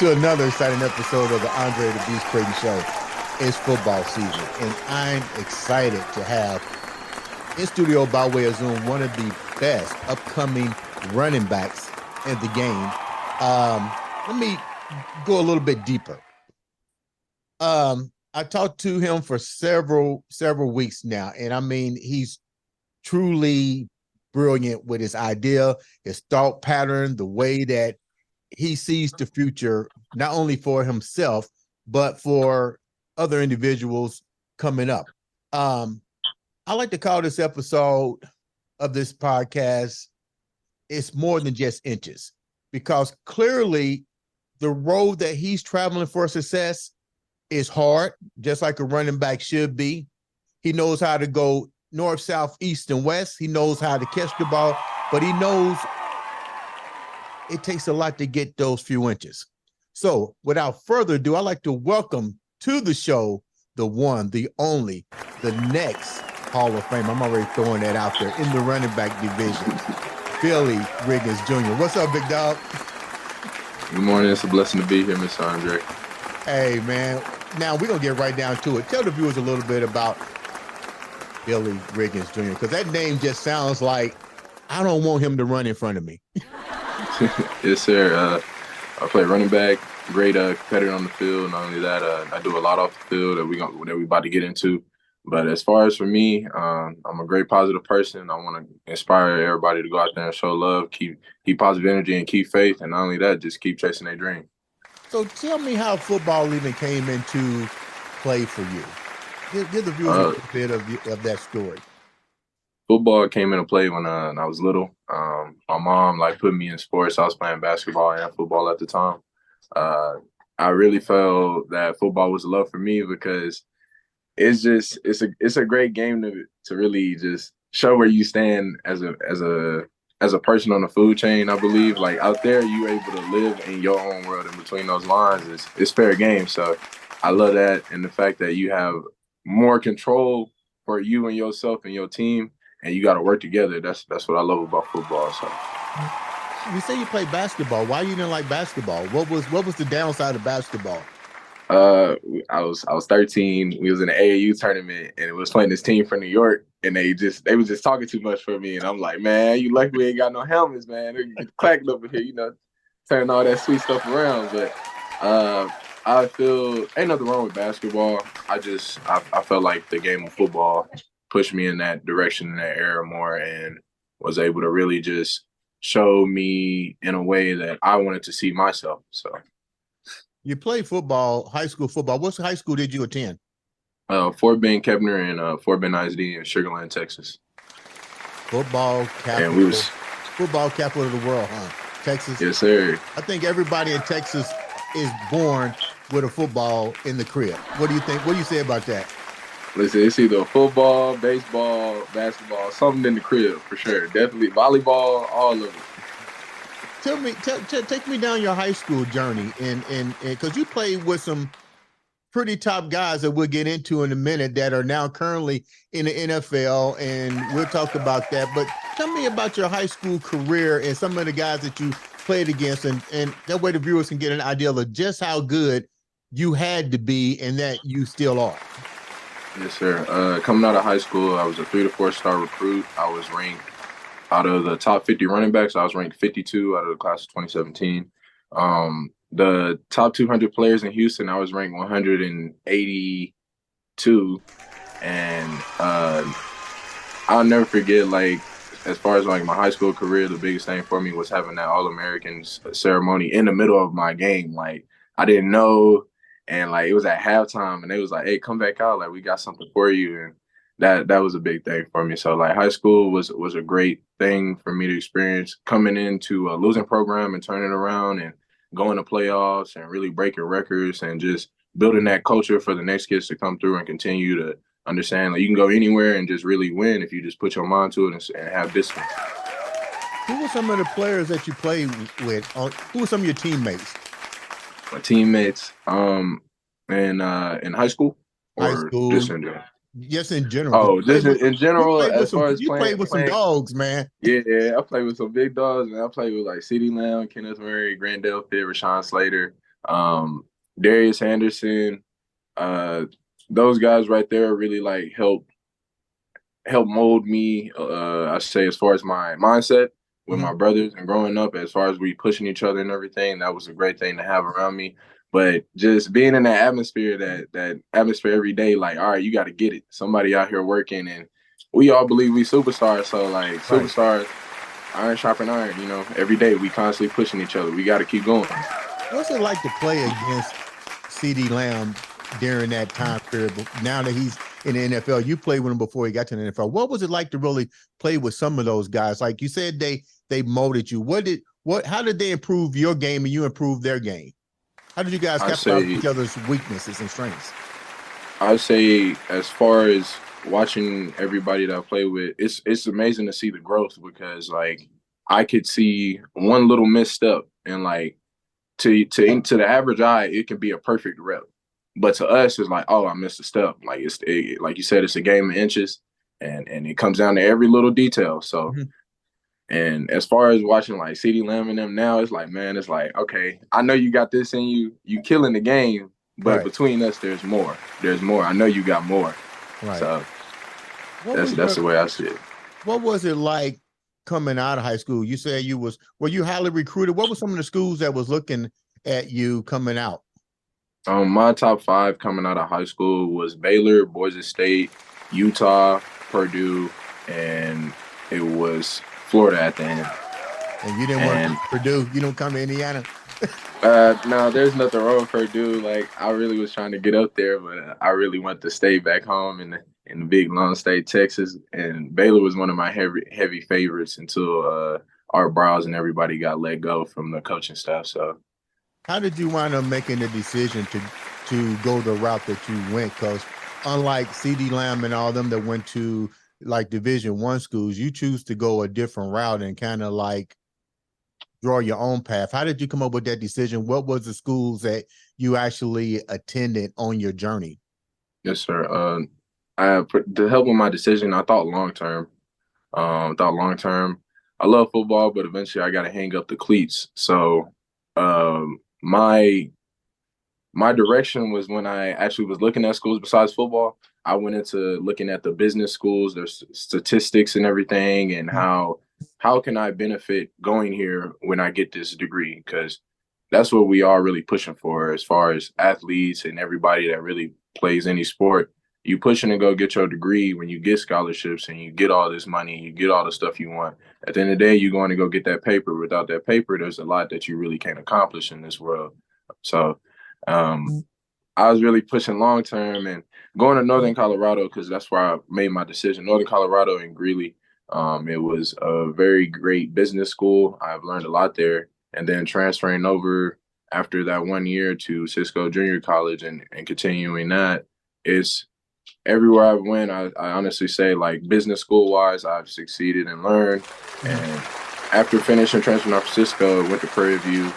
to another exciting episode of the Andre the Beast Creighton Show. It's football season, and I'm excited to have in studio by way of Zoom one of the best upcoming running backs in the game. Let me go a little bit deeper. I talked to him for several weeks now, and I mean, he's truly brilliant with his idea, his thought pattern, the way that he sees the future, not only for himself, but for other individuals coming up. I like to call this episode of this podcast, it's more than just inches, because clearly the road that he's traveling for success is hard, just like a running back should be. He knows how to go north, south, east, and west. He knows how to catch the ball, but he knows it takes a lot to get those few inches. So without further ado, I'd like to welcome to the show the one, the only, the next Hall of Fame. I'm already throwing that out there in the running back division, Billy Reagins Jr. What's up, big dog? Good morning. It's a blessing to be here, Mr. Andre. Hey, man. Now we're going to get right down to it. Tell the viewers a little bit about Billy Reagins Jr., because that name just sounds like I don't want him to run in front of me. Yes, sir. I play running back, great competitor on the field. Not only that, I do a lot off the field that we about to get into. But as far as for me, I'm a great positive person. I want to inspire everybody to go out there and show love, keep positive energy, and keep faith. And not only that, just keep chasing their dream. So tell me how football even came into play for you. Give the viewers a little bit of that story. Football came into play when I was little. My mom put me in sports. I was playing basketball and football at the time. I really felt that football was love for me because it's a great game to really just show where you stand as a person on the food chain. I believe out there you're able to live in your own world. In between those lines, it's fair game. So I love that, and the fact that you have more control for you and yourself and your team, and you got to work together. That's what I love about football. So you say you play basketball. Why you didn't like basketball? What was the downside of basketball? I was 13. We was in the AAU tournament, and it was playing this team from New York, and they was just talking too much for me. And I'm like, man, you lucky we ain't got no helmets, man. They're clacking over here, turning all that sweet stuff around. But I feel ain't nothing wrong with basketball. I felt like the game of football pushed me in that direction, in that era more, and was able to really just show me in a way that I wanted to see myself. So you played football, high school football. What high school did you attend? Fort Bend Kepner and Fort Bend ISD in Sugar Land, Texas. Football capital. And football capital of the world, huh? Texas. Yes, sir. I think everybody in Texas is born with a football in the crib. What do you think? What do you say about that? Listen, it's either football, baseball, basketball, something in the crib for sure. Definitely volleyball, all of it. Tell me, take me down your high school journey, and because you played with some pretty top guys that we'll get into in a minute that are now currently in the NFL, and we'll talk about that. But tell me about your high school career and some of the guys that you played against, and that way the viewers can get an idea of just how good you had to be and that you still are. Yes, sir. Coming out of high school, I was a 3 to 4 star recruit. I was ranked out of the top 50 running backs. I was ranked 52 out of the class of 2017. The top 200 players in Houston, I was ranked 182. And I'll never forget, as far as my high school career, the biggest thing for me was having that All-Americans ceremony in the middle of my game. I didn't know. And it was at halftime, and they was like, "Hey, come back out! We got something for you." And that was a big thing for me. So high school was a great thing for me to experience. Coming into a losing program and turning around and going to playoffs and really breaking records and just building that culture for the next kids to come through and continue to understand you can go anywhere and just really win if you just put your mind to it and have discipline. Who were some of the players that you played with? Who were some of your teammates? My teammates, in high school, or high school, just in general? Just in general. Oh, just in general. As far as you played with some dogs, man. Yeah, I played with some big dogs, and I played with CeeDee Lamb, Kenneth Murray, Grandel Pitt, Rashawn Slater, Darius Anderson, uh, those guys right there really like help mold me. I say as far as my mindset with Mhm. my brothers and growing up, as far as we pushing each other and everything, that was a great thing to have around me. But just being in that atmosphere, that atmosphere every day, like, all right, you got to get it. Somebody out here working, and we all believe we superstars. So like Right. superstars, iron sharpen iron. You know, every day we constantly pushing each other. We got to keep going. What's it like to play against CD Lamb during that time period? Now that he's in the NFL, you played with him before he got to the NFL. What was it like to really play with some of those guys? Like you said, they molded you. How did they improve your game and you improve their game? How did you guys I capitalize on say each other's weaknesses and strengths? I say as far as watching everybody that I play with, it's amazing to see the growth because like I could see one little misstep and like to the average eye, it can be a perfect rep. But to us, it's like, oh, I missed a step. Like like you said, it's a game of inches, and it comes down to every little detail. So, Mhm. and as far as watching like CD Lamb and them now, it's like, man, it's like, okay, I know you got this in you, you killing the game, but Right, between us, there's more. There's more. I know you got more. right. So What was that's your the way I see it. what was it like coming out of high school? You said were you highly recruited? What were some of the schools that was looking at you coming out? My top five coming out of high school was Baylor, Boise State, Utah, Purdue, and it was Florida at the end. And you didn't want to And come to Purdue. You don't come to Indiana. no, there's nothing wrong with Purdue. Like I really was trying to get up there, but I really want to stay back home in the big long state, Texas. And Baylor was one of my heavy favorites until Art Browse and everybody got let go from the coaching staff. So How did you wind up making the decision to go the route that you went? Because unlike CD Lamb and all them that went to like Division I schools, you choose to go a different route and kind of like draw your own path. How did you come up with that decision? What was the schools that you actually attended on your journey? yes, sir. To help with my decision, I thought long term. Thought long term. I love football, but eventually I got to hang up the cleats. So my direction was when I actually was looking at schools besides football. I went into looking at the business schools, their statistics and everything, and how can I benefit going here when I get this degree? Because that's what we are really pushing for as far as athletes and everybody that really plays any sport. You pushing to go get your degree when you get scholarships and you get all this money, you get all the stuff you want. At the end of the day, you're going to go get that paper. Without that paper, there's a lot that you really can't accomplish in this world. So I was really pushing long term and going to Northern Colorado because that's where I made my decision. Northern Colorado and Greeley. It was a very great business school. I've learned a lot there. And then transferring over after that 1 year to Cisco Junior College and continuing that, it's everywhere I went, I honestly say like business school wise, I've succeeded and learned. Mhm. And after finishing transferring off Cisco, went to Prairie View.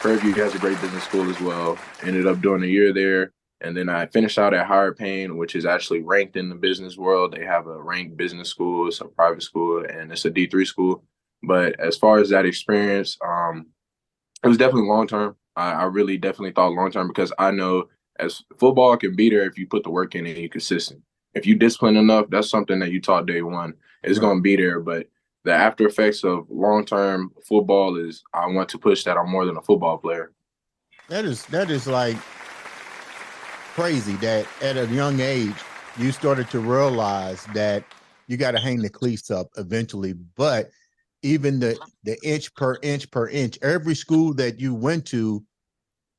Prairie View has a great business school as well. Ended up doing a year there. And then I finished out at Higher Payne, which is actually ranked in the business world. They have a ranked business school, it's a private school, and it's a D3 school. But as far as that experience, it was definitely long term. I really definitely thought long term because I know as football can be there if you put the work in and you're consistent. If you discipline enough, that's something that you taught day one. It's Right. going to be there. But the after effects of long term football is I want to push that I'm more than a football player. That is like crazy that at a young age you started to realize that you got to hang the cleats up eventually. But even the inch per inch, every school that you went to,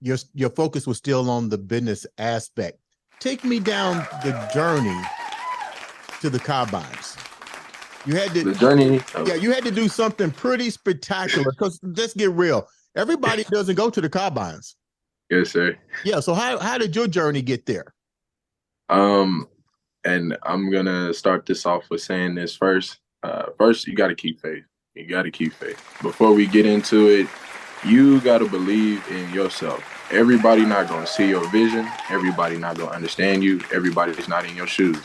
your focus was still on the business aspect. Take me down the journey to the combines. You had to, The journey, yeah, you had to do something pretty spectacular. Because let's get real, everybody doesn't go to the combines. yes, sir. Yeah, so how did your journey get there? Um, and I'm gonna start this off with saying this first. First, you got to keep faith. You got to keep faith. Before we get into it, you got to believe in yourself. Everybody not gonna see your vision. Everybody not gonna understand you. Everybody's not in your shoes.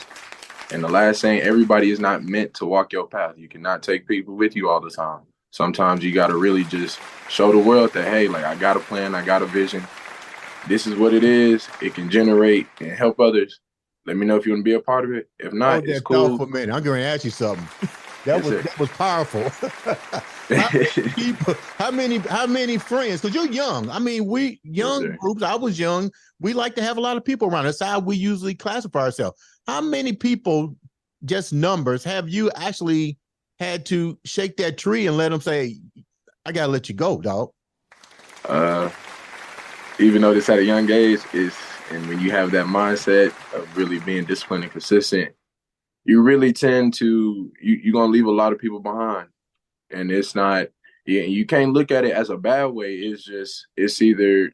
And the last thing, everybody is not meant to walk your path. You cannot take people with you all the time. Sometimes you got to really just show the world that, hey, like I got a plan, I got a vision, this is what it is. It can generate and help others. Let me know if you want to be a part of it. If not, Hold it's that thought cool. for a minute. I'm going to ask you something. Yes, sir. That was powerful. How many people? How many friends? Because you're young. I mean, we Yes, young sir. groups. I was young. We like to have a lot of people around. That's how we usually classify ourselves. How many people, just numbers, have you actually had to shake that tree and let them say, "I gotta let you go, dog"? Uh, Even though this at a young age is, and when you have that mindset of really being disciplined and consistent, you really tend to you're gonna leave a lot of people behind, and it's not. Yeah, you can't look at it as a bad way. It's just it's either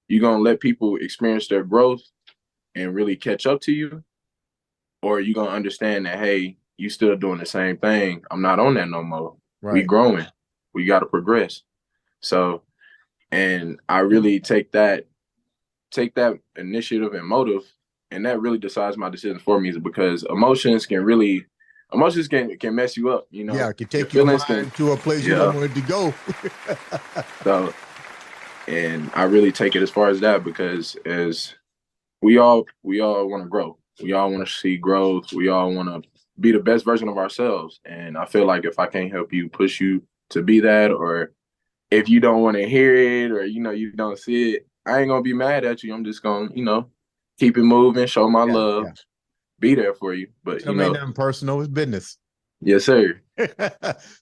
you're gonna let people experience their growth and really catch up to you, or you're gonna understand that hey, you still doing the same thing. I'm not on that no more. We Right. growing. We got to progress. So, and I really take that initiative and motive, and that really decides my decision for me is because emotions can mess you up. You Yeah, know, it can your take your feelings can, mind to a place you don't yeah. want it to go. So, and I really take it as far as that because as we all want to grow, we all want to see growth, we all want to be the best version of ourselves, and I feel like if I can't help you push you to be that, or if you don't want to hear it, or you don't see it, I ain't gonna be mad at you. I'm just gonna keep it moving, show my Yeah, love, yeah. be there for you. But So ain't nothing personal. It's business. yes, sir.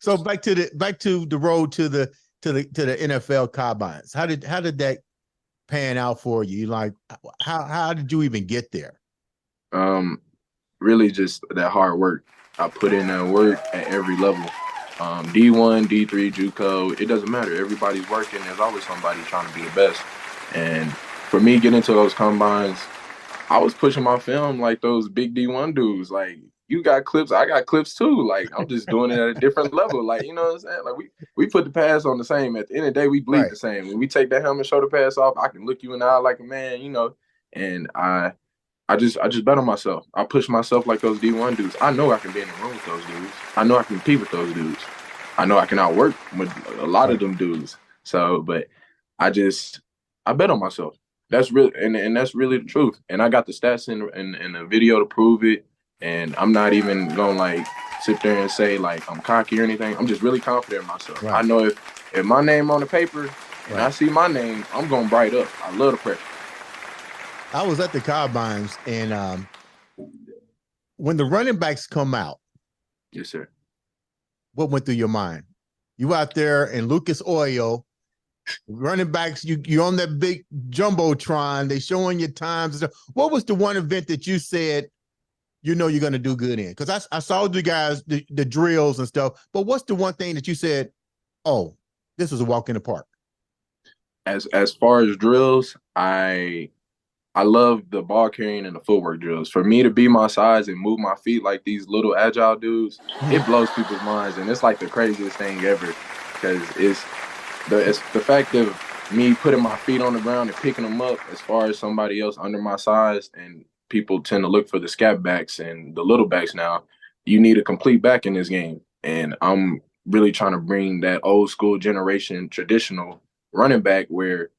So back to the road to the NFL combines. How did that pan out for you? Like how did you even get there? Um, Really just that hard work. I put in that work at every level. D1, D3, JUCO, it doesn't matter. Everybody's working. There's always somebody trying to be the best. And for me, getting into those combines, I was pushing my film like those big D1 dudes. Like, you got clips, I got clips too. Like, I'm just doing it at a different level. Like, you know what I'm saying? Like, we put the pass on the same. At the end of the day, we bleed Right. the same. When we take that helmet shoulder pass off, I can look you in the eye like a man. And I just bet on myself. I push myself like those D1 dudes. I know I can be in the room with those dudes. I know I can compete with those dudes. I know I can outwork with a lot of Right. them dudes. So, but I just I bet on myself. That's really and that's really the truth. And I got the stats in the video to prove it. And I'm not even gonna like sit there and say like I'm cocky or anything. I'm just really confident in myself. I Right. know if my name on the paper and Right. I see my name, I'm gonna bright up. I love the pressure. I was at the combines and when the running backs come out, Yes, sir. what went through your mind? You out there in Lucas Oil, running backs, you're on that big jumbotron, they showing your times. What was the one event that you said you're going to do good in? Because I saw the guys, the drills and stuff, but what's the one thing that you said, oh, this is a walk in the park? As far as drills, I love the ball carrying and the footwork drills. For me to be my size and move my feet like these little agile dudes, it blows people's minds, and it's like the craziest thing ever because it's the fact of me putting my feet on the ground and picking them up as far as somebody else under my size, and people tend to look for the scat backs and the little backs now. You need a complete back in this game, and I'm really trying to bring that old school generation traditional running back where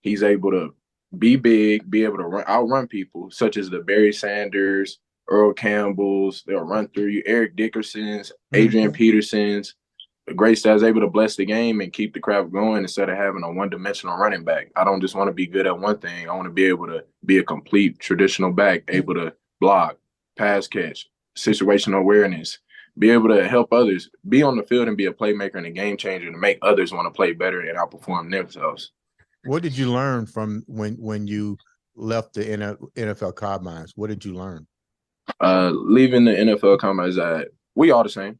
he's able to be big, be able to outrun people, such as the Barry Sanders, Earl Campbell's. They'll run through you. Eric Dickerson's, Adrian Mm-hmm. Peterson's. The great stats able to bless the game and keep the crowd going instead of having a one-dimensional running back. I don't just want to be good at one thing. I want to be able to be a complete traditional back, able to block, pass catch, situational awareness, be able to help others, be on the field and be a playmaker and a game changer to make others want to play better and outperform themselves. What did you learn from when you left the NFL combines? What did you learn? Leaving the NFL combine is that we all the same.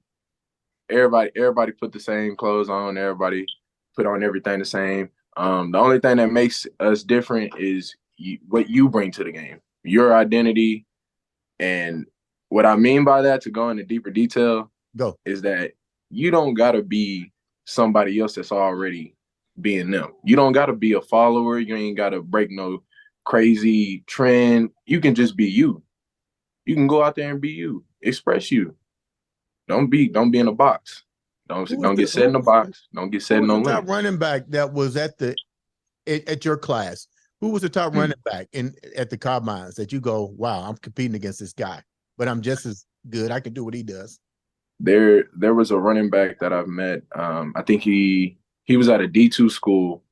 Everybody put the same clothes on. Everybody put on everything the same. The only thing that makes us different is what you bring to the game, your identity, and what I mean by that, to go into deeper detail, Go. is that you don't gotta be somebody else that's already being them. You don't gotta be a follower. You ain't gotta break no crazy trend. You can just be you. You can go out there and be you. Express you. Don't be in a box. Don't get set in a box. Don't get Who set in was no the top lane. running back that was at your class? Who was the top Hmm. running back in at the combines that you go, wow, I'm competing against this guy, but I'm just as good. I can do what he does. There was a running back that I've met. I think he was at a D2 school.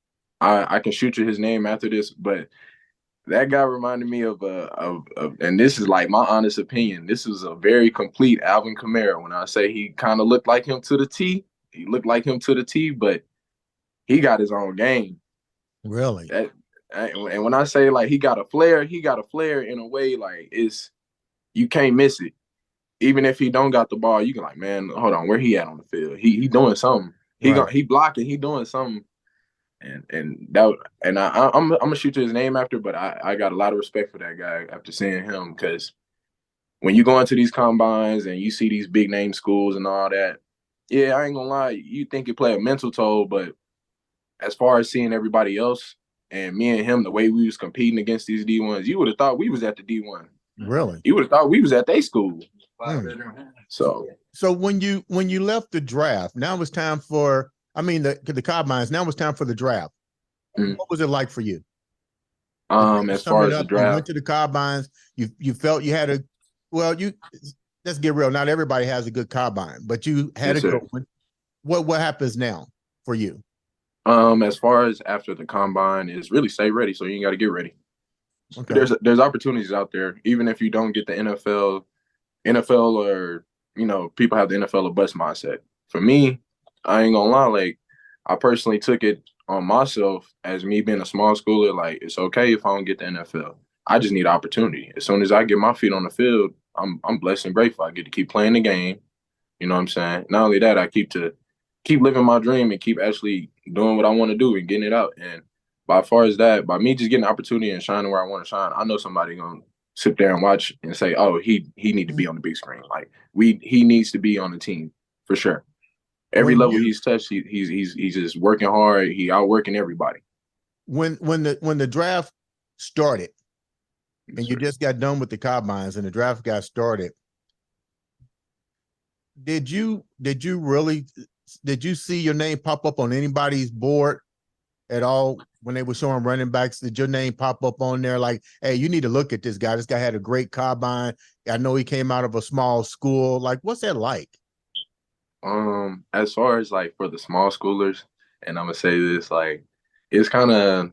I can shoot you his name after this, but that guy reminded me of, and this is like my honest opinion. This is a very complete Alvin Kamara. When I say he kind of looked like him to the T, he looked like him to the T, but he got his own game. Really? That and when I say like he got a flair in a way like it's you can't miss it. Even if he don't got the ball, you can like, man, hold on, where he at on the field? He doing something. Right. He blocking, he doing something. I'm gonna shoot to his name after, but I got a lot of respect for that guy after seeing him because when you go into these combines and you see these big name schools and all that, yeah, I ain't gonna lie, you think it play a mental toll, but as far as seeing everybody else and me and him, the way we was competing against these D1s, you would have thought we was at the D1. Really? You would have thought we was at their school. Hmm. So So when you left the draft, now it's time for the combines. Now it's time for the draft. mm, What was it like for you? The draft was as far coming as the up. You went draft, to the combines. You felt you had a well. You let's get real. Not everybody has a good combine, but you had yes, a good sir. one. What happens now for you? As far as after the combine is really stay ready, so you ain't got to get ready. Okay. There's opportunities out there, even if you don't get the NFL or people have the NFL or bust mindset. For me, I ain't gonna lie, like I personally took it on myself as me being a small schooler. Like it's okay if I don't get the NFL. I just need opportunity. As soon as I get my feet on the field, I'm blessed and grateful. I get to keep playing the game. You know what I'm saying? Not only that, I keep living my dream and keep actually doing what I want to do and getting it out. And by far as that, by me just getting the opportunity and shining where I want to shine, I know somebody gonna sit there and watch and say, "Oh, he need to be on the big screen. Like he needs to be on the team for sure." Every When level you he's touched, he's just working hard. He outworking everybody. when the draft started and Yes, you sir. just got done with the combines and the draft got started, did you see your name pop up on anybody's board at all when they were showing running backs? Did your name pop up on there like, hey, you need to look at this guy? This guy had a great combine. I know he came out of a small school. Like, what's that like? As far as like for the small schoolers, and I'm gonna say this, like it's kind of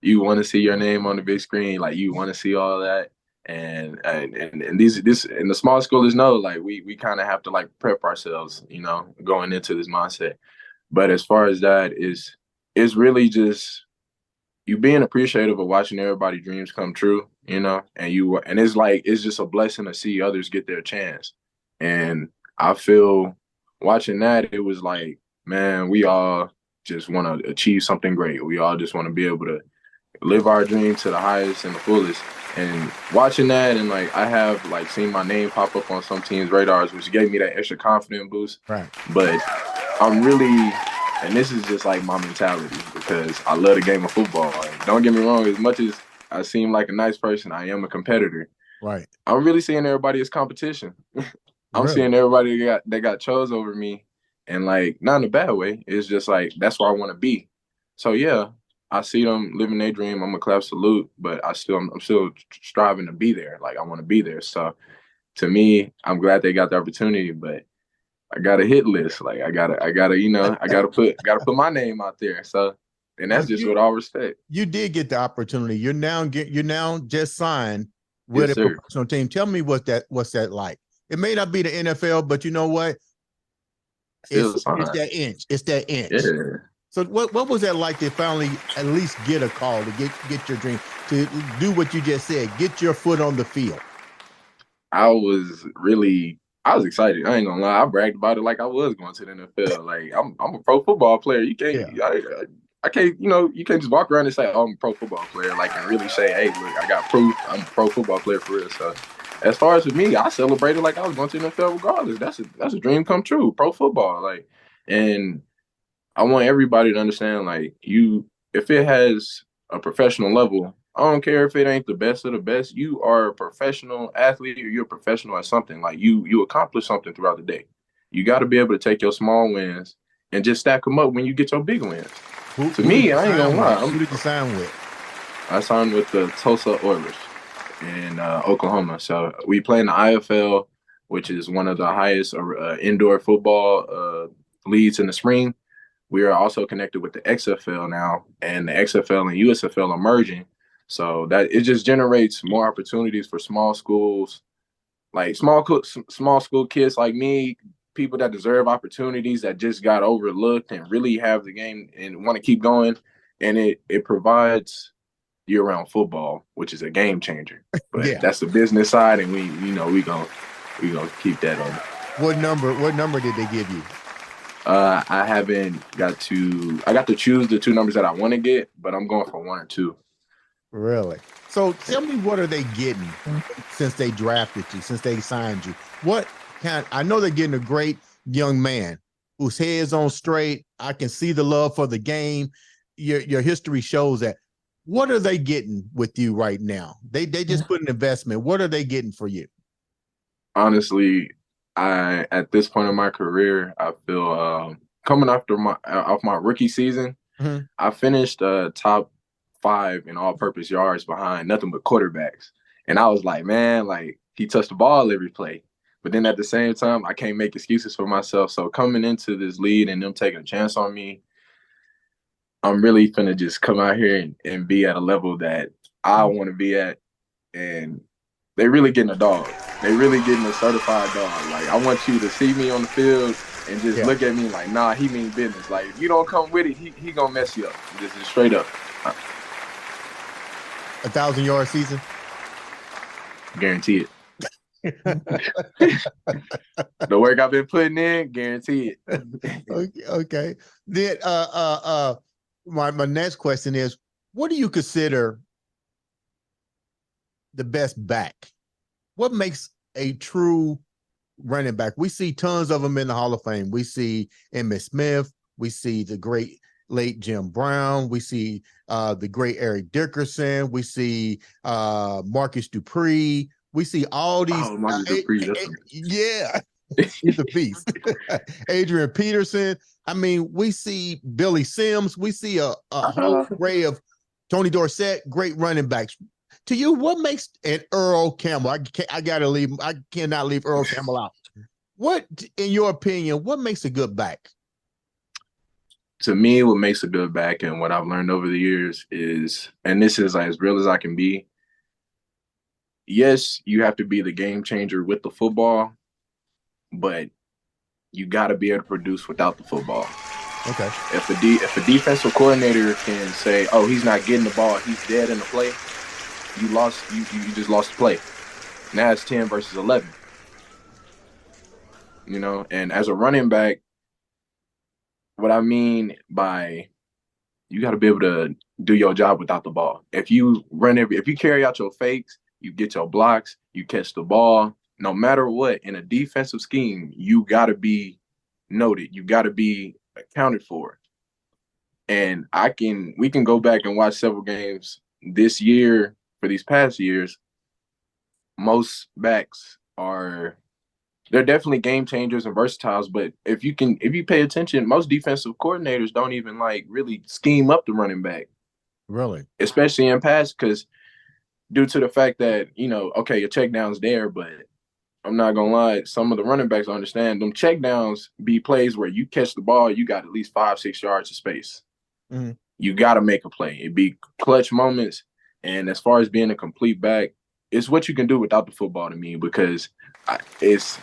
you want to see your name on the big screen, like you want to see all that. And these this and the small schoolers know like we kind of have to like prep ourselves, going into this mindset. But as far as that is, it's really just you being appreciative of watching everybody dreams come true, and it's like it's just a blessing to see others get their chance. And I feel watching that, it was like, man, we all just want to achieve something great. We all just want to be able to live our dream to the highest and the fullest. And watching that, and like I have like seen my name pop up on some teams' radars, which gave me that extra confidence boost. Right. But I'm really, and this is just like my mentality because I love the game of football. And don't get me wrong, as much as I seem like a nice person, I am a competitor. Right. I'm really seeing everybody as competition. I'm Really? seeing everybody that got chose over me, and like not in a bad way. It's just like that's where I want to be. So yeah, I see them living their dream. I'm a clap salute, but I'm still striving to be there. Like I want to be there. So to me, I'm glad they got the opportunity, but I got a hit list. Like I gotta put my name out there. So, and Well, that's just with all respect. you did get the opportunity. You're now just signed with Yes, a sir. professional team. Tell me what's that like? It may not be the NFL, but you know what? Still It's signed. that inch. It's that inch. Yeah. So what was that like to finally at least get a call to get your dream to do what you just said, get your foot on the field? I was excited. I ain't gonna lie. I bragged about it like I was going to the NFL. Like I'm a pro football player. You can't Yeah. I can't you can't just walk around and say, oh, I'm a pro football player, like and really say, hey, look, I got proof. I'm a pro football player for real. So as far as for me, I celebrated like I was going to the NFL regardless. That's a dream come true. Pro football. Like and I want everybody to understand, like, if it has a professional level, I don't care if it ain't the best of the best. You are a professional athlete or you're a professional at something. Like you accomplish something throughout the day. You got to be able to take your small wins and just stack them up when you get your big wins. To Who did me, you I ain't gonna sign lie. with? Who did you sign with? I signed with the Tulsa Oilers in Oklahoma. So we play in the IFL, which is one of the highest indoor football leagues in the spring. We are also connected with the XFL now, and the XFL and USFL are merging. So that it just generates more opportunities for small schools, like small school kids like me, people that deserve opportunities that just got overlooked and really have the game and want to keep going. And it provides year-round football, which is a game changer. But Yeah. that's the business side, and we gonna keep that on. What number did they give you? I haven't got to. I got to choose the two numbers that I want to get, but I'm going for one or two. Really? So tell me, what are they getting since they drafted you, since they signed you? What kind? I know they're getting a great young man whose head's on straight. I can see the love for the game. Your history shows that. What are they getting with you right now? They just put an investment. What are they getting for you? Honestly, I at this point in my career, I feel coming after my off my rookie season, Mhm. I finished top 5 in all-purpose yards behind nothing but quarterbacks, and I was like, man, like he touched the ball every play. But then at the same time, I can't make excuses for myself. So coming into this lead and them taking a chance on me, I'm really finna just come out here and be at a level that I want to be at. And they really getting a dog. They really getting a certified dog. Like I want you to see me on the field and just Yeah, look at me like, nah, he mean business. Like if you don't come with it, he gonna mess you up. Just straight up. 1,000-yard season. Guarantee it. The work I've been putting in, guarantee it. Okay. Then my next question is, what do you consider the best back? What makes a true running back? We see tons of them in the Hall of Fame. We see Emmitt Smith. We see the great late Jim Brown. We see the great Eric Dickerson. We see Marcus Dupree. We see all these. Oh, Marcus Dupree, Yeah, he's a beast. Adrian Peterson. I mean, we see Billy Sims. We see a whole array of Tony Dorsett, great running backs. To you, what makes an Earl Campbell? I gotta leave. I cannot leave Earl Campbell out. What, in your opinion, what makes a good back? To me, what makes a good back and what I've learned over the years is, and this is like as real as I can be, yes, you have to be the game changer with the football, but you got to be able to produce without the football. Okay. If a defensive coordinator can say, "Oh, he's not getting the ball, he's dead in the play," you lost. You just lost the play. Now it's 10 versus 11. You know, and as a running back, what I mean by you got to be able to do your job without the ball. If you carry out your fakes, you get your blocks, you catch the ball, no matter what, in a defensive scheme, you got to be noted. You got to be accounted for. And we can go back and watch several games this year for these past years. Most backs they're definitely game changers and versatiles, but if you pay attention, most defensive coordinators don't even like really scheme up the running back. Really? Especially in pass, because due to the fact that, okay, your check down's there, but I'm not gonna lie, some of the running backs understand them check downs be plays where you catch the ball, you got at least 5-6 yards of space. Mm-hmm. You gotta make a play. It'd be clutch moments. And as far as being a complete back, it's what you can do without the football to me, because it's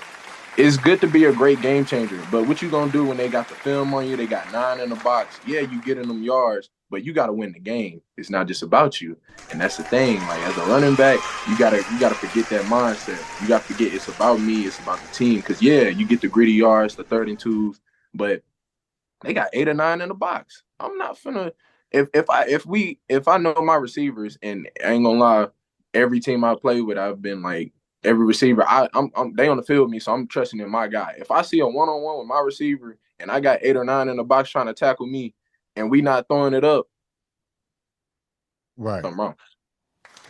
good to be a great game changer, but what you gonna do when they got the film on you? They got 9 in the box. Yeah, you getting them yards, but you gotta win the game. It's not just about you, and that's the thing. Like as a running back, you gotta forget that mindset. You gotta forget it's about me. It's about the team. Because yeah, you get the gritty yards, the 3rd and 2s, but they got 8 or 9 in the box. I'm not finna if I know my receivers, and I ain't gonna lie, every team I play with, I've been like every receiver, I'm they on the field with me, so I'm trusting in my guy. If I see a one-on-one with my receiver and I got 8 or 9 in the box trying to tackle me and we not throwing it up, Right. I'm wrong.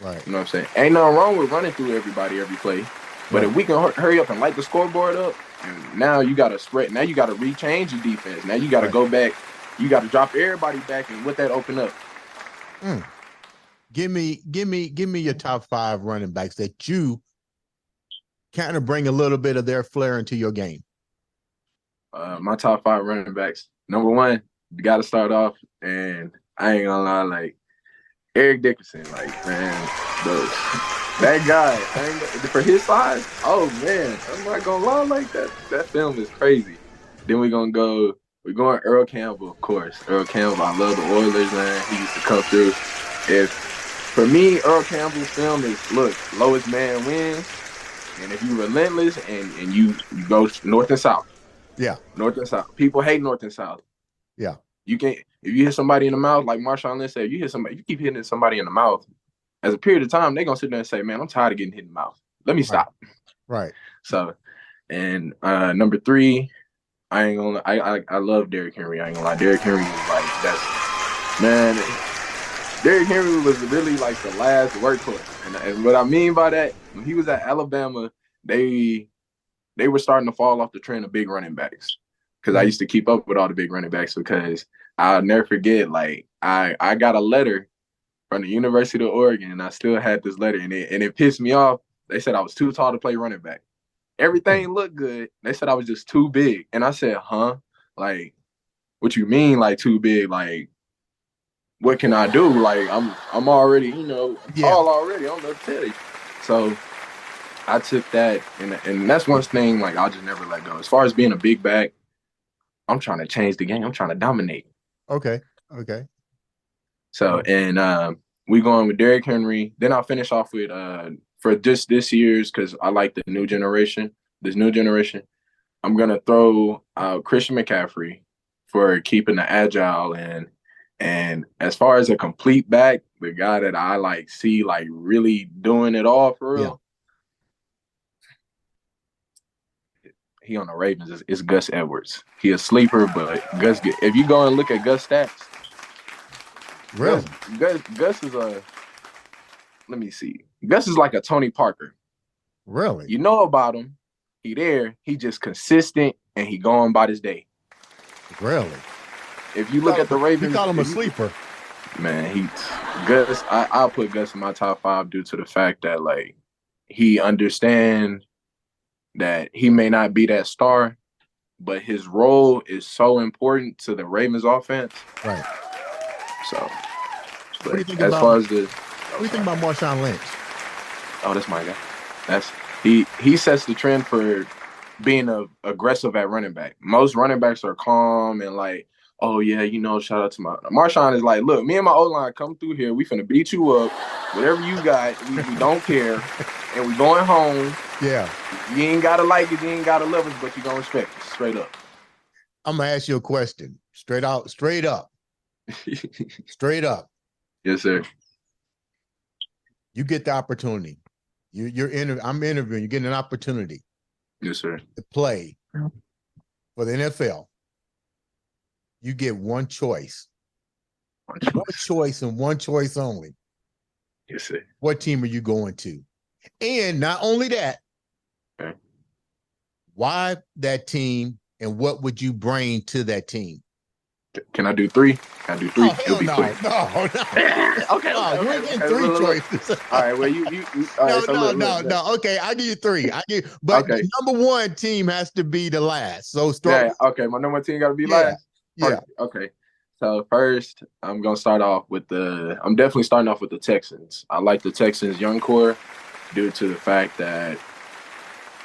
Right. You know what I'm saying? Ain't nothing wrong with running through everybody every play. But if we can hurry up and light the scoreboard up, and now you got to spread. Now you got to rechange your defense. Now you got to go back. You got to drop everybody back and let that open up. Give me your top 5 running backs that you kind of bring a little bit of their flair into your game. My top 5 running backs. Number 1, you got to start off, and I ain't gonna lie, like Eric Dickerson, like man, that guy for his size. Oh man, I'm not gonna lie, like that film is crazy. Then we're going Earl Campbell, of course. Earl Campbell, I love the Oilers, man. He used to come through. If for me, Earl Campbell's film is look, lowest man wins. And if you relentless and you go north and south. Yeah. North and south. People hate north and south. Yeah. You can't if you hit somebody in the mouth, like Marshawn Lynch said, you keep hitting somebody in the mouth, as a period of time, they're gonna sit there and say, man, I'm tired of getting hit in the mouth. Let me stop. Right. So and number 3, I ain't gonna I love Derrick Henry. I ain't gonna lie. Derrick Henry was like Derrick Henry was really like the last workhorse. And what I mean by that, when he was at Alabama, they were starting to fall off the trend of big running backs. Because I used to keep up with all the big running backs because I'll never forget, like, I got a letter from the University of Oregon, and I still had this letter, and it pissed me off. They said I was too tall to play running back. Everything looked good. They said I was just too big. And I said, huh? Like, what you mean, like, too big? Like, what can I do? Like, I'm already, tall already. I don't know what to tell you. So I took that, and that's one thing, like, I'll just never let go. As far as being a big back, I'm trying to change the game. I'm trying to dominate. Okay. So, and we going with Derrick Henry. Then I'll finish off with for just this year's, because I like this new generation. I'm gonna throw out Christian McCaffrey for keeping the agile and as far as a complete back, the guy that I like see like really doing it all for real. Yeah. He on the Ravens is Gus Edwards. He a sleeper, but if you go and look at Gus stats, really, Gus is let me see. Gus is like a Tony Parker. Really? You know about him. He there. He just consistent, and he going about his day. Really? If you look at the Ravens, you call him a sleeper. Man, Gus. I'll put Gus in my top 5 due to the fact that like he understands that he may not be that star, but his role is so important to the Ravens offense. Right. So, what do you think what do you think about Marshawn Lynch? Oh, that's my guy. He sets the trend for being aggressive at running back. Most running backs are calm and like, oh yeah, shout out to Marshawn is like, look, me and my O-line come through here. We finna beat you up. Whatever you got, we don't care. And we going home. Yeah. You ain't gotta like it, you ain't gotta love us, but you gonna respect us. Straight up. I'm gonna ask you a question. Straight up. Straight up. Yes, sir. You get the opportunity. I'm interviewing. You're getting an opportunity. Yes, sir. To play for the NFL. You get one choice. One choice and one choice only. Yes, sir. What team are you going to? And not only that, okay. Why that team and what would you bring to that team? Can I do 3? Can I do 3? Oh, hell no. Okay. You ain't getting 3 choices. All right. Well, you. All right, no. Okay, I give you 3. But the number 1 team has to be the last. So start. Yeah. Okay. My number 1 team got to be last. Yeah. Okay. So first, I'm gonna start off with I'm definitely starting off with the Texans. I like the Texans' young core due to the fact that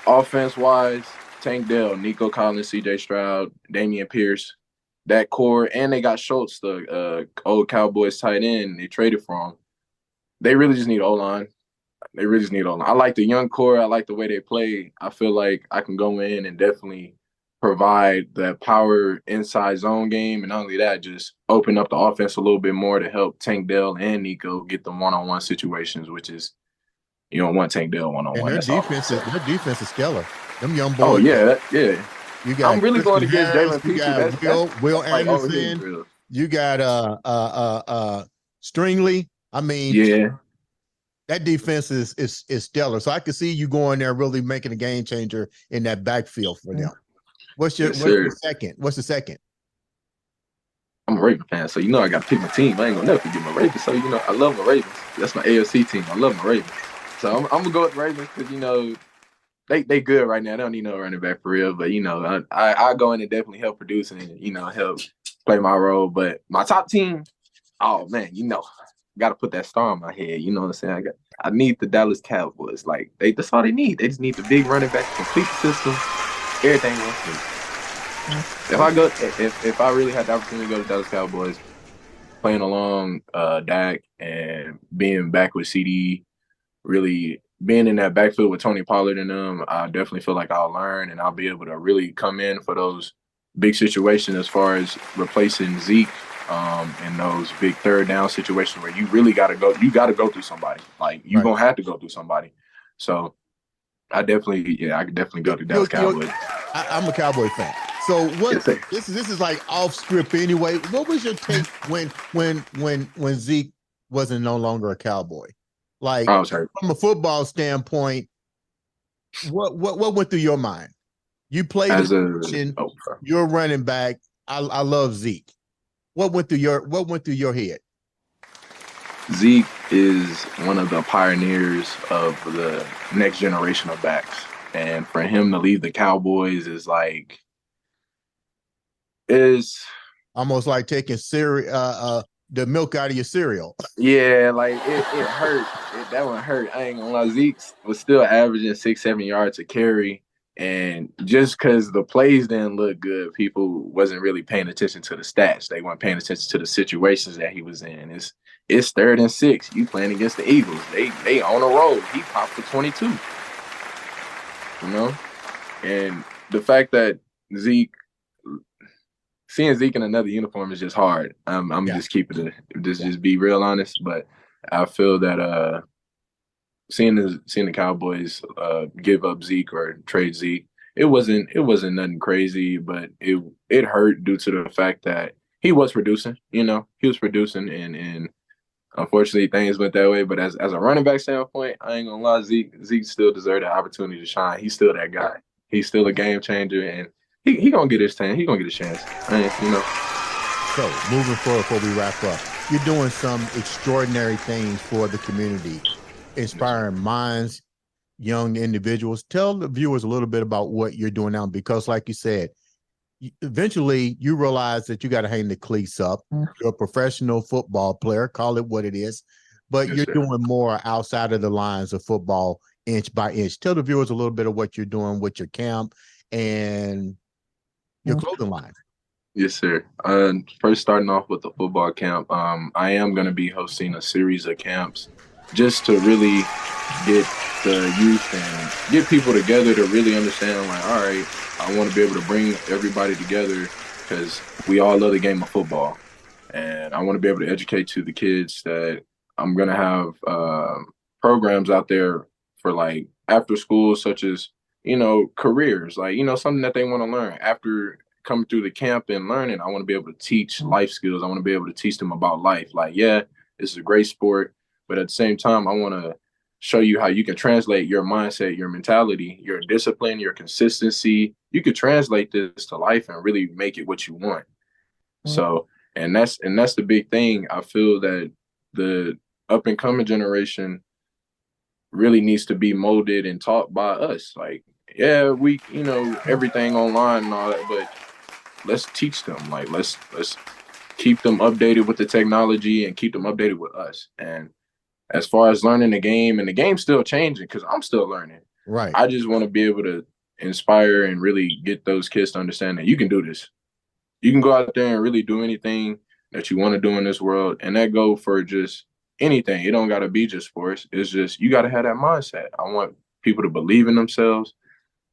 offense-wise, Tank Dell, Nico Collins, C.J. Stroud, Damian Pierce. That core, and they got Schultz, the old Cowboys tight end. They traded for him. They really just need O-line. I like the young core. I like the way they play. I feel like I can go in and definitely provide that power inside zone game. And not only that, just open up the offense a little bit more to help Tank Dell and Nico get them one-on-one situations, which is you don't want Tank Dell one-on-one. And their defense is stellar. Them young boys. Oh, yeah. I'm really going against Jalen Peace. Will Anderson. You got Stringley. I mean, that defense is stellar. So I can see you going there really making a game changer in that backfield for them. What's the second? I'm a Raven fan, so I got to pick my team. I ain't gonna never forget my Ravens. So I love my Ravens. That's my AFC team. I love my Ravens. So I'm gonna go with the Ravens because they good right now. They don't need no running back for real, but I go in and definitely help produce and help play my role. But my top team, oh man, got to put that star on my head. You know what I'm saying? I need the Dallas Cowboys. Like that's all they need. They just need the big running back to complete the system. Everything else. If I really had the opportunity to go to Dallas Cowboys, playing along Dak and being back with CD, really being in that backfield with Tony Pollard and them, I definitely feel like I'll learn and I'll be able to really come in for those big situations as far as replacing Zeke in those big third down situations where you really got to go. You got to go through somebody. Like you're gonna have to go through somebody. So I could definitely go to Dallas Cowboys. I'm a Cowboy fan. So what? This is like off script anyway. What was your take when Zeke wasn't no longer a Cowboy? Like from a football standpoint, what went through your mind? You played the position, you're running back. I love Zeke. What went through your head? Zeke is one of the pioneers of the next generation of backs. And for him to leave the Cowboys is almost like taking the milk out of your cereal. Yeah, like it hurt. That one hurt. I ain't gonna lie. Zeke was still averaging 6-7 yards a carry. And just because the plays didn't look good, people wasn't really paying attention to the stats. They weren't paying attention to the situations that he was in. It's 3rd and 6. You playing against the Eagles. They on a roll. He popped for 22. And the fact that seeing Zeke in another uniform is just hard. I'm just keeping it. Just be real honest. But I feel that seeing the Cowboys give up Zeke or trade Zeke, it wasn't nothing crazy, but it hurt due to the fact that he was producing. He was producing, and unfortunately things went that way. But as a running back standpoint, I ain't gonna lie, Zeke still deserved the opportunity to shine. He's still that guy. He's still a game changer, and he gonna get his chance. He gonna get a chance. So moving forward, before we wrap up, you're doing some extraordinary things for the community, inspiring minds, young individuals. Tell the viewers a little bit about what you're doing now, because like you said, eventually you realize that you got to hang the cleats up. You're a professional football player, call it what it is, but you're doing more outside of the lines of football, inch by inch. Tell the viewers a little bit of what you're doing with your camp and your clothing line. Yes, sir. First, starting off with the football camp, I am going to be hosting a series of camps just to really get the youth and get people together to really understand, like, all right, I want to be able to bring everybody together because we all love the game of football. And I want to be able to educate to the kids that I'm going to have programs out there for like after school, such as, careers, like, something that they want to learn after coming through the camp and learning. I want to be able to teach life skills. I want to be able to teach them about life. Like, yeah, this is a great sport, but at the same time, I want to show you how you can translate your mindset, your mentality, your discipline, your consistency. You could translate this to life and really make it what you want. So, and that's the big thing. I feel that the up and coming generation really needs to be molded and taught by us. Like, yeah, we, everything online and all that, but let's teach them. Like, let's keep them updated with the technology and keep them updated with us. And as far as learning the game, and the game's still changing because I'm still learning. Right. I just want to be able to inspire and really get those kids to understand that you can do this. You can go out there and really do anything that you want to do in this world. And that go for just anything. It don't got to be just sports. It's just, you got to have that mindset. I want people to believe in themselves,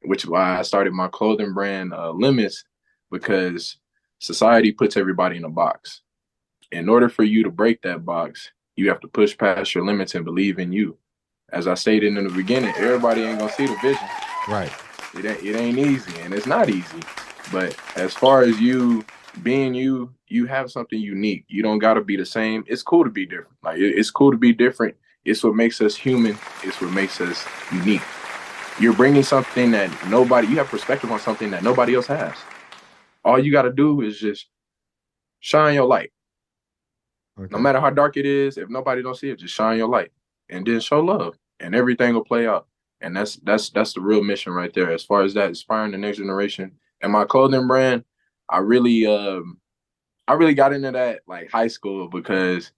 which is why I started my clothing brand, Limits, because society puts everybody in a box. In order for you to break that box, you have to push past your limits and believe in you. As I stated in the beginning, everybody ain't gonna see the vision. Right. It ain't easy, and it's not easy. But as far as you being you have something unique. You don't gotta be the same. It's cool to be different. Like it's cool to be different. It's what makes us human. It's what makes us unique. You're bringing something that you have perspective on something that nobody else has. All you got to do is just shine your light. Okay. No matter how dark it is, if nobody don't see it, just shine your light and then show love, and everything will play out. And that's the real mission right there. As far as that, inspiring the next generation. And my clothing brand, I really got into that like high school, because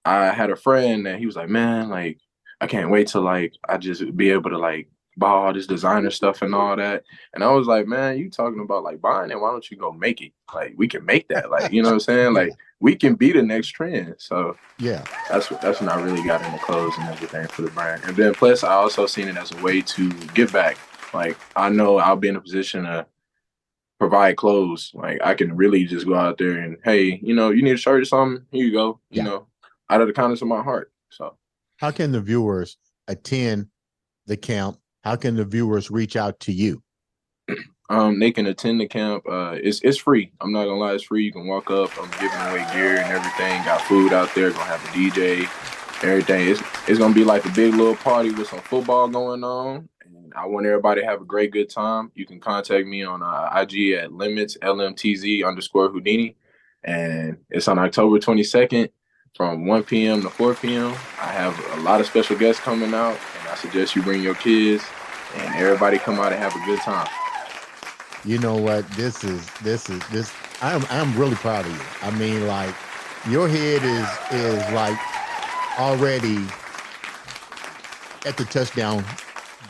I had a friend that he was like, man, like I can't wait to like I just be able to like buy all this designer stuff and all that. And I was like, man, you talking about like buying it? Why don't you go make it? Like we can make that. Like, you know what I'm saying? Yeah. Like we can be the next trend. So Yeah. that's when I really got into clothes and everything for the brand. And then plus I also seen it as a way to give back. Like I know I'll be in a position to provide clothes. Like I can really just go out there and, hey, you know, you need a shirt or something, here you go, you know, out of the kindness of my heart. So how can the viewers attend the camp? How can the viewers reach out to you? They can attend the camp. It's free. I'm not gonna lie, it's free. You can walk up. I'm giving away gear and everything. Got food out there. Gonna have a DJ, everything. It's gonna be like a big little party with some football going on. And I want everybody to have a great good time. You can contact me on IG at limits LMTZ_Houdini, and it's on October 22nd from 1 p.m. to 4 p.m. I have a lot of special guests coming out, and I suggest you bring your kids and everybody come out and have a good time. You know what? This. I'm really proud of you. I mean, like, your head is like already at the touchdown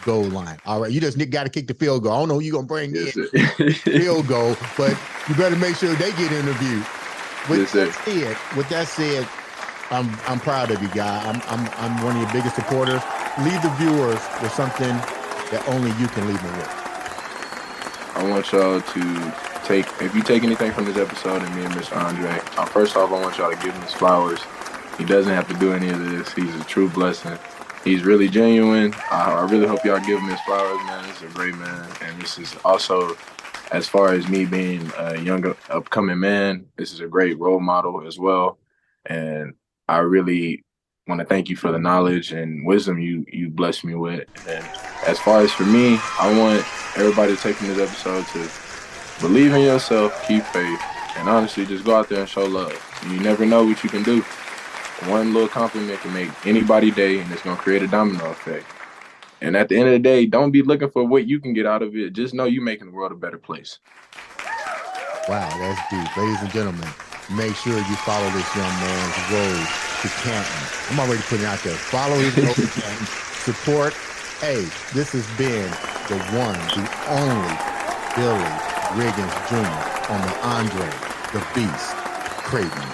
goal line. All right, you just got to kick the field goal. I don't know who you're gonna bring in field goal, but you better make sure they get interviewed. With that said, I'm proud of you, guy. I'm one of your biggest supporters. Leave the viewers with something that only you can leave them with. I want y'all to if you take anything from this episode and me and Mr. Andre, first off, I want y'all to give him his flowers. He doesn't have to do any of this. He's a true blessing. He's really genuine. I really hope y'all give him his flowers, man. This is a great man. And this is also, as far as me being a young upcoming man, this is a great role model as well. And I really want to thank you for the knowledge and wisdom you blessed me with. And as far as for me, I want everybody to take from this episode to believe in yourself, keep faith, and honestly, just go out there and show love. You never know what you can do. One little compliment can make anybody's day, and it's going to create a domino effect. And at the end of the day, don't be looking for what you can get out of it. Just know you're making the world a better place. Wow, that's deep. Ladies and gentlemen, make sure you follow this young man's road to Canton. I'm already putting it out there. Follow his road to Canton. Support. Hey, this has been the one, the only Billy Reagins Jr. on the Andre the Beast Creighton